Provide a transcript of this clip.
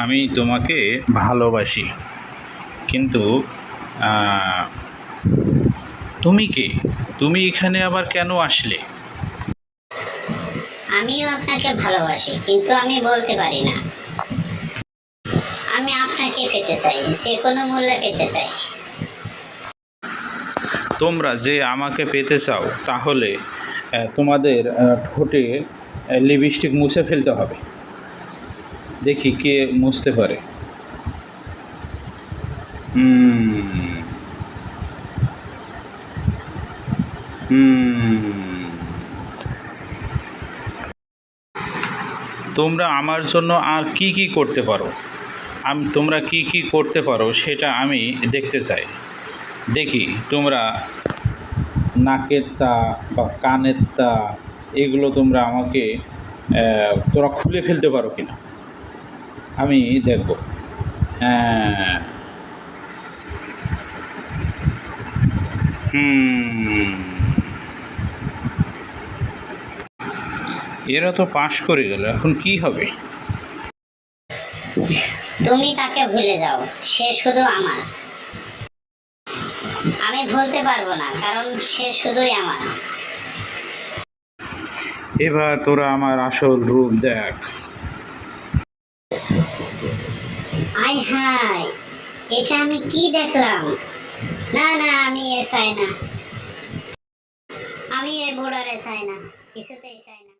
আমি তোমাকে ভালোবাসি, কিন্তু তুমি কে? তুমি এখানে আবার কেন আসলে? আমিও আপনাকে ভালোবাসি, কিন্তু আমি বলতে পারি না। আমি আপনাকে পেতে চাই, যে কোনো মূল্যে পেতে চাই। তোমরা যে আমাকে পেতে চাও, তাহলে তোমাদের ঠোঁটে লিপস্টিক মুছে ফেলতে হবে। দেখি কে মুছতে পারে। তোমরা আমার জন্য আর কি কি করতে পারো? তোমরা কি কি করতে পারো সেটা আমি দেখতে চাই। দেখি তোমরা নাকের তা বা কানের তা এগুলো তোমরা আমাকে তোরা খুলে ফেলতে পারো কিনা, আমি দেখব। হ্যাঁ, এরা তো পাশ করে গেল, এখন কি হবে? তুমি তাকে ভুলে যাও, সে শুধু আমার। আমি ভুলতে পারবো না, কারণ সে শুধুই আমার। এবার তোরা আমার আসল রূপ দেখ। আয় হায়, এটা আমি কি দেখলাম? না না, আমি এ চাই না। আমি এ বোর্ডারে চাই না, কিছুতেই চাই না।